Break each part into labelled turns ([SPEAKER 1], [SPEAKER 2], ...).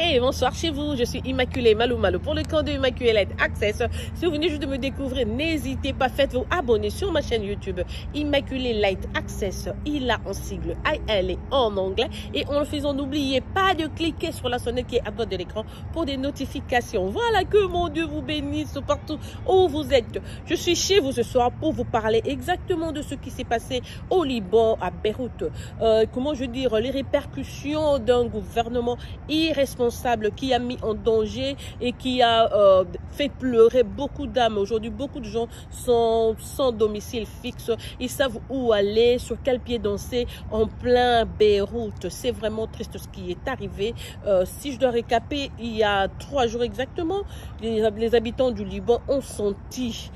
[SPEAKER 1] Hey, bonsoir chez vous, je suis Immaculée Malou pour le compte de Immaculée Light Access. Si vous venez juste de me découvrir, n'hésitez pas, faites-vous abonner sur ma chaîne YouTube Immaculée Light Access. Il a en sigle IL et en anglais. Et en le faisant, n'oubliez pas de cliquer sur la sonnette qui est à droite de l'écran pour des notifications. Voilà, que mon Dieu vous bénisse partout où vous êtes. Je suis chez vous ce soir pour vous parler exactement de ce qui s'est passé au Liban, à Beyrouth. Comment je veux dire, les répercussions d'un gouvernement irresponsable qui a mis en danger et qui a fait pleurer beaucoup d'âmes. Aujourd'hui, beaucoup de gens sont sans domicile fixe. Ils savent où aller, sur quel pied danser en plein Beyrouth. C'est vraiment triste ce qui est arrivé. Si je dois récaper, il y a 3 jours exactement, les habitants du Liban ont senti.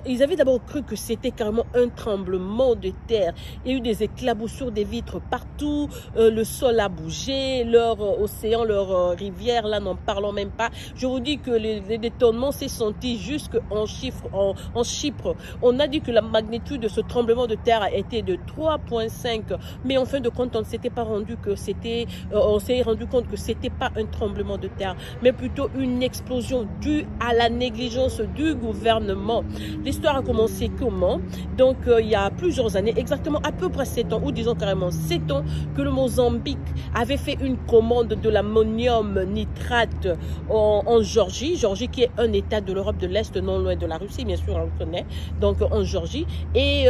[SPEAKER 1] Ils avaient d'abord cru que c'était carrément un tremblement de terre. Il y a eu des éclaboussures des vitres partout. Le sol a bougé. Leur océan, leur rivière, là, n'en parlons même pas. Je vous dis que les détonnements s'est senti jusqu'en Chypre. On a dit que la magnitude de ce tremblement de terre a été de 3,5. Mais en fin de compte, on ne s'était pas rendu que c'était... on s'est rendu compte que c'était pas un tremblement de terre, mais plutôt une explosion due à la négligence du gouvernement. L'histoire a commencé comment? Donc, il y a plusieurs années, exactement à peu près 7 ans, ou disons carrément 7 ans, que le Mozambique avait fait une commande de l'ammonium nitrate en Géorgie. Géorgie qui est un état de l'Europe de l'Est, non loin de la Russie, bien sûr, on le connaît. Donc, en Géorgie. Et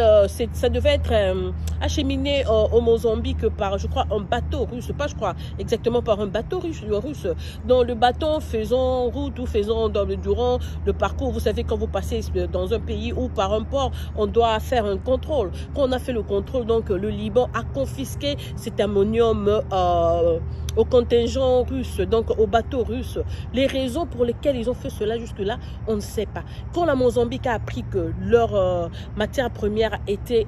[SPEAKER 1] ça devait être acheminé au Mozambique par, je crois, un bateau russe. Pas, je crois, exactement par un bateau russe. Dans le bateau, faisant route ou faisant durant le parcours, vous savez, quand vous passez dans un pays ou par un port, on doit faire un contrôle. Quand on a fait le contrôle, donc le Liban a confisqué cet ammonium au contingent russe, donc au bateau russe. Les raisons pour lesquelles ils ont fait cela jusque-là, on ne sait pas. Quand la Mozambique a appris que leur matière première était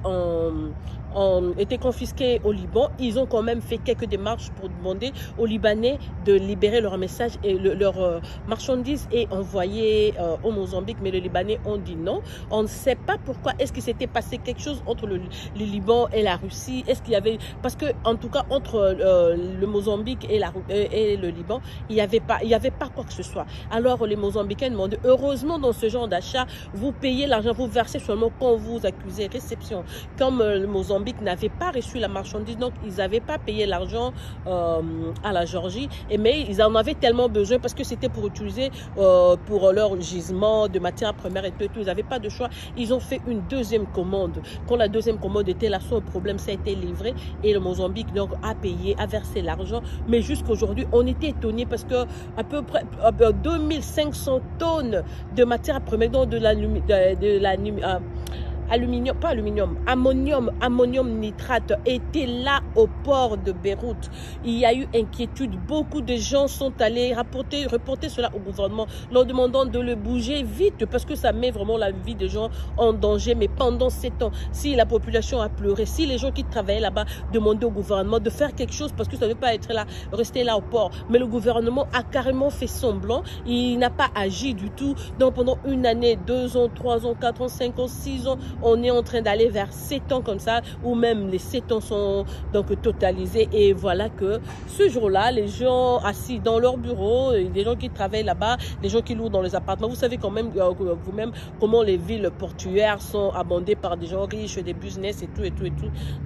[SPEAKER 1] confisqués au Liban, ils ont quand même fait quelques démarches pour demander aux Libanais de libérer leur message et leurs marchandises et envoyer au Mozambique, mais les Libanais ont dit non. On ne sait pas pourquoi. Est-ce qu'il s'était passé quelque chose entre le Liban et la Russie? Est-ce qu'il y avait... Parce que, en tout cas, entre le Mozambique et le Liban, il n'y avait pas quoi que ce soit. Alors, les Mozambicains demandaient, heureusement, dans ce genre d'achat, vous payez l'argent, vous versez seulement quand vous accusez réception. Comme le Mozambique n'avaient pas reçu la marchandise, donc ils n'avaient pas payé l'argent à la Géorgie, mais ils en avaient tellement besoin parce que c'était pour utiliser pour leur gisement de matières premières et tout, ils n'avaient pas de choix. Ils ont fait une deuxième commande. Quand la deuxième commande était là, son problème, ça a été livré et le Mozambique donc a payé, a versé l'argent, mais jusqu'à aujourd'hui, on était étonnés parce que à peu près 2500 tonnes de matières premières, donc ammonium nitrate était là au port de Beyrouth. Il y a eu inquiétude. Beaucoup de gens sont allés reporter cela au gouvernement, leur demandant de le bouger vite parce que ça met vraiment la vie des gens en danger. Mais pendant 7 ans, si la population a pleuré, si les gens qui travaillaient là-bas demandaient au gouvernement de faire quelque chose parce que ça ne veut pas être là, rester là au port. Mais le gouvernement a carrément fait semblant. Il n'a pas agi du tout. Donc pendant 1 année, 2 ans, 3 ans, 4 ans, 5 ans, 6 ans, on est en train d'aller vers 7 ans comme ça, où même les 7 ans sont donc totalisés. Et voilà que ce jour-là, les gens assis dans leur bureau, les gens qui travaillent là-bas, les gens qui louent dans les appartements, vous savez quand même vous-même comment les villes portuaires sont abondées par des gens riches, des business et tout.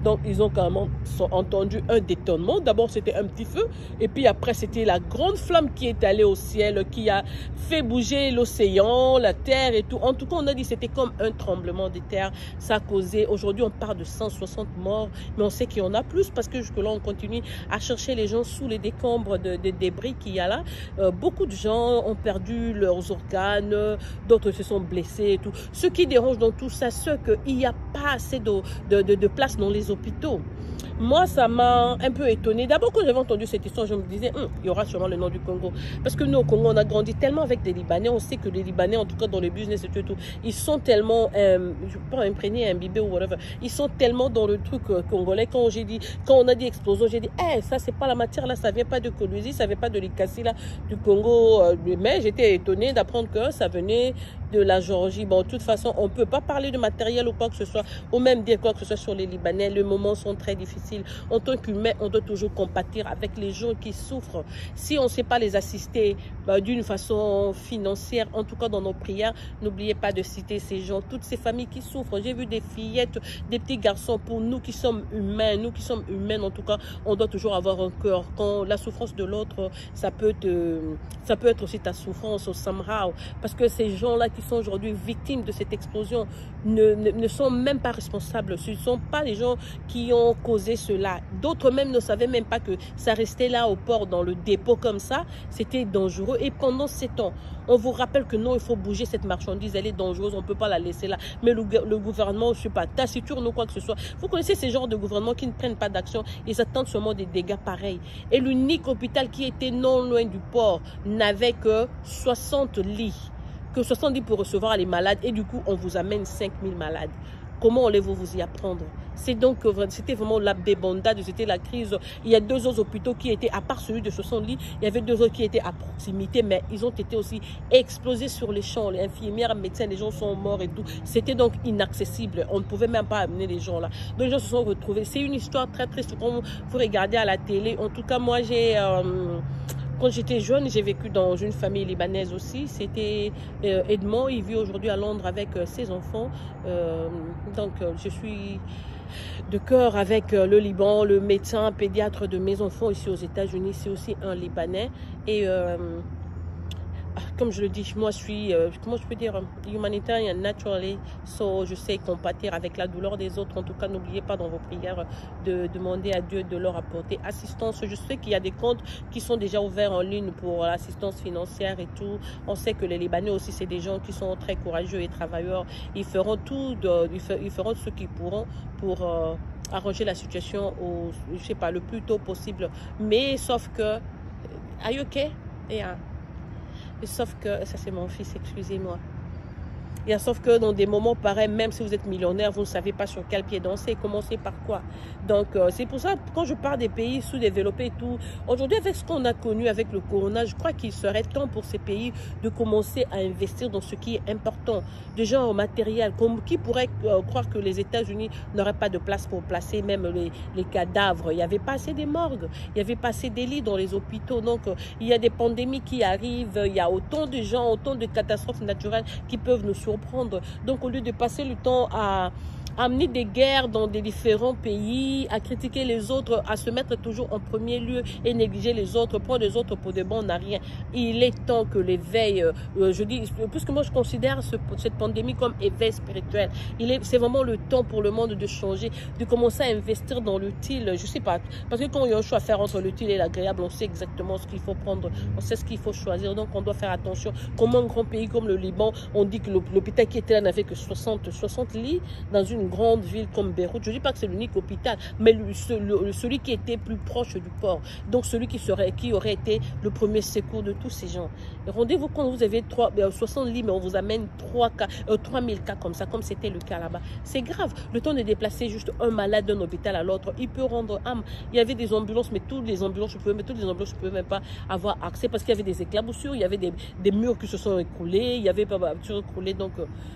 [SPEAKER 1] Donc ils ont quand même entendu un détonnement. D'abord c'était un petit feu et puis après c'était la grande flamme qui est allée au ciel, qui a fait bouger l'océan, la terre et tout. En tout cas, on a dit c'était comme un tremblement de terre. Ça a causé, aujourd'hui on parle de 160 morts, mais on sait qu'il y en a plus parce que jusque là on continue à chercher les gens sous les décombres des débris qu'il y a là. Beaucoup de gens ont perdu leurs organes, d'autres se sont blessés et tout. Ce qui dérange dans tout ça, c'est qu'il n'y a pas assez de place dans les hôpitaux. Moi, ça m'a un peu étonnée. D'abord, quand j'avais entendu cette histoire, je me disais, il y aura sûrement le nom du Congo. Parce que nous, au Congo, on a grandi tellement avec des Libanais. On sait que les Libanais, en tout cas dans le business et tout, ils sont tellement, je ne sais pas, imprégnés, imbibés ou whatever. Ils sont tellement dans le truc congolais. Quand on a dit explosion, j'ai dit, ça, c'est pas la matière là, ça vient pas de Colosie, ça vient pas de l'Ikassi là, du Congo. Mais j'étais étonnée d'apprendre que ça venait de la Géorgie. Bon, de toute façon, on ne peut pas parler de matériel ou quoi que ce soit, ou même dire quoi que ce soit sur les Libanais. Les moments sont très difficiles. En tant qu'humain, on doit toujours compatir avec les gens qui souffrent. Si on ne sait pas les assister d'une façon financière, en tout cas dans nos prières, n'oubliez pas de citer ces gens, toutes ces familles qui souffrent. J'ai vu des fillettes, des petits garçons. Pour nous qui sommes humains, nous qui sommes humaines, en tout cas, on doit toujours avoir un cœur. Quand la souffrance de l'autre, ça peut être aussi ta souffrance au somehow. Parce que ces gens-là qui sont aujourd'hui victimes de cette explosion ne sont même pas responsables. Ce ne sont pas les gens qui ont causé cela. D'autres même ne savaient même pas que ça restait là au port, dans le dépôt comme ça. C'était dangereux. Et pendant 7 ans, on vous rappelle que non, il faut bouger cette marchandise. Elle est dangereuse, on ne peut pas la laisser là. Mais le gouvernement, je ne sais pas, taciturne ou quoi que ce soit. Vous connaissez ces genres de gouvernements qui ne prennent pas d'action. Ils attendent seulement des dégâts pareils. Et l'unique hôpital qui était non loin du port n'avait que 60 lits. Que 70 pour recevoir les malades. Et du coup, on vous amène 5000 malades. Comment allez-vous vous y apprendre? C'était vraiment la débandade, c'était la crise. Il y a 2 autres hôpitaux qui étaient, à part celui de 60 lits, il y avait 2 autres qui étaient à proximité, mais ils ont été aussi explosés sur les champs. Les infirmières, les médecins, les gens sont morts et tout. C'était donc inaccessible. On ne pouvait même pas amener les gens là. Donc les gens se sont retrouvés. C'est une histoire très triste quand vous regardez à la télé. En tout cas, moi, quand j'étais jeune, j'ai vécu dans une famille libanaise aussi. C'était Edmond. Il vit aujourd'hui à Londres avec ses enfants. Je suis de cœur avec le Liban. Le médecin pédiatre de mes enfants ici aux États-Unis, c'est aussi un Libanais. Et comme je le dis, moi je suis, comment je peux dire, humanitarian naturally, je sais compatir avec la douleur des autres. En tout cas, n'oubliez pas dans vos prières de demander à Dieu de leur apporter assistance. Je sais qu'il y a des comptes qui sont déjà ouverts en ligne pour l'assistance financière et tout. On sait que les Libanais aussi, c'est des gens qui sont très courageux et travailleurs. Ils feront tout, ils feront ce qu'ils pourront pour arranger la situation je sais pas, le plus tôt possible. Mais sauf que, are you okay? Yeah. Sauf que, ça c'est mon fils, excusez-moi. Sauf que dans des moments pareils, même si vous êtes millionnaire, vous ne savez pas sur quel pied danser, commencer par quoi. Donc, c'est pour ça, quand je parle des pays sous-développés et tout, aujourd'hui, avec ce qu'on a connu avec le corona, je crois qu'il serait temps pour ces pays de commencer à investir dans ce qui est important. Déjà en matériel, qui pourrait croire que les États-Unis n'auraient pas de place pour placer même les cadavres. Il n'y avait pas assez de morgues, il n'y avait pas assez de lits dans les hôpitaux. Donc, il y a des pandémies qui arrivent, il y a autant de gens, autant de catastrophes naturelles qui peuvent nous surprendre. Donc, au lieu de passer le temps à amener des guerres dans des différents pays, à critiquer les autres, à se mettre toujours en premier lieu et négliger les autres, prendre les autres pour de bon, on n'a rien. Il est temps que l'éveil, je dis, puisque moi je considère cette pandémie comme éveil spirituel, c'est vraiment le temps pour le monde de changer, de commencer à investir dans l'utile, je sais pas, parce que quand il y a un choix à faire entre l'utile et l'agréable, on sait exactement ce qu'il faut prendre, on sait ce qu'il faut choisir, donc on doit faire attention. Comme un grand pays comme le Liban, on dit que l'hôpital qui était là n'avait que 60 lits dans une grande ville comme Beyrouth. Je ne dis pas que c'est l'unique hôpital, mais celui qui était plus proche du port. Donc celui qui aurait été le premier secours de tous ces gens. Rendez-vous quand vous avez 60 lits, mais on vous amène 3000 cas comme ça, comme c'était le cas là-bas. C'est grave. Le temps de déplacer juste un malade d'un hôpital à l'autre, il peut rendre âme. Il y avait des ambulances, mais toutes les ambulances, je ne pouvais même pas avoir accès parce qu'il y avait des éclaboussures, il y avait des murs qui se sont écroulés, il y avait pas écroulé. Donc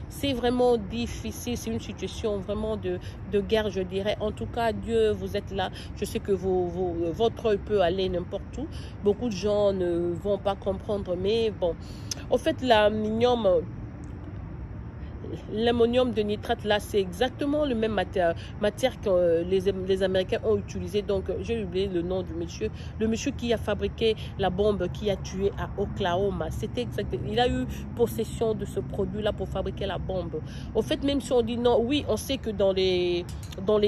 [SPEAKER 1] c'est vraiment difficile. C'est une situation vraiment de guerre, je dirais. En tout cas, Dieu, vous êtes là. Je sais que votre œil peut aller n'importe où. Beaucoup de gens ne vont pas comprendre, mais bon. En fait, l'ammonium de nitrate, là, c'est exactement le même matière que les Américains ont utilisé. Donc, j'ai oublié le nom du monsieur. Le monsieur qui a fabriqué la bombe qui a tué à Oklahoma. C'était exactement. Il a eu possession de ce produit-là pour fabriquer la bombe. En fait, même si on dit non, oui, on sait que dans les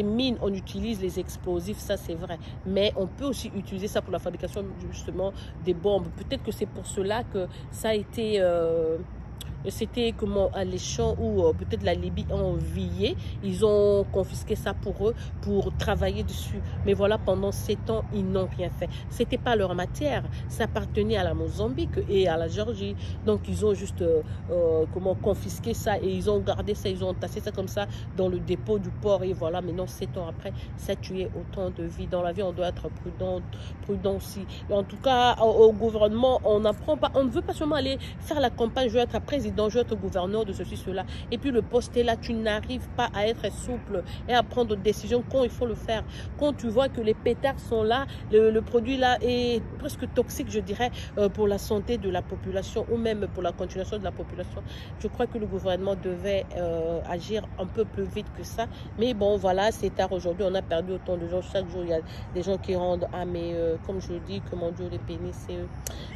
[SPEAKER 1] mines, on utilise les explosifs, ça c'est vrai. Mais on peut aussi utiliser ça pour la fabrication, justement, des bombes. Peut-être que c'est pour cela que ça a été... c'était comment alléchant ou peut-être la Libye a envié. Ils ont confisqué ça pour eux, pour travailler dessus. Mais voilà, pendant 7 ans, ils n'ont rien fait. C'était pas leur matière. Ça appartenait à la Mozambique et à la Géorgie. Donc, ils ont juste confisqué ça et ils ont gardé ça, ils ont tassé ça comme ça dans le dépôt du port. Et voilà, maintenant, 7 ans après, ça a tué autant de vies. Dans la vie, on doit être prudent aussi. Et en tout cas, au gouvernement, on n'apprend pas. On ne veut pas seulement aller faire la campagne, je veux être président. président, je vais être gouverneur de ceci, cela. Et puis le poste est là, tu n'arrives pas à être souple et à prendre des décisions quand il faut le faire. Quand tu vois que les pétards sont là, le produit là est presque toxique, je dirais, pour la santé de la population ou même pour la continuation de la population. Je crois que le gouvernement devait agir un peu plus vite que ça. Mais bon, voilà, c'est tard aujourd'hui. On a perdu autant de gens. Chaque jour, il y a des gens qui rendent, ah mais comme je le dis, que mon Dieu, les pénis, c'est eux.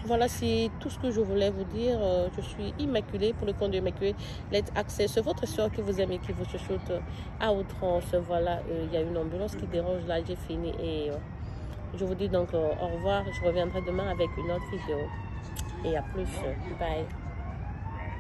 [SPEAKER 1] Voilà, c'est tout ce que je voulais vous dire. Je suis Immaculée pour le compte de Immaculée Let's Access. Votre soeur que vous aimez, qui vous chuchote à outrance. Voilà, il y a une ambulance qui dérange là. J'ai fini et je vous dis donc au revoir. Je reviendrai demain avec une autre vidéo. Et à plus. Bye.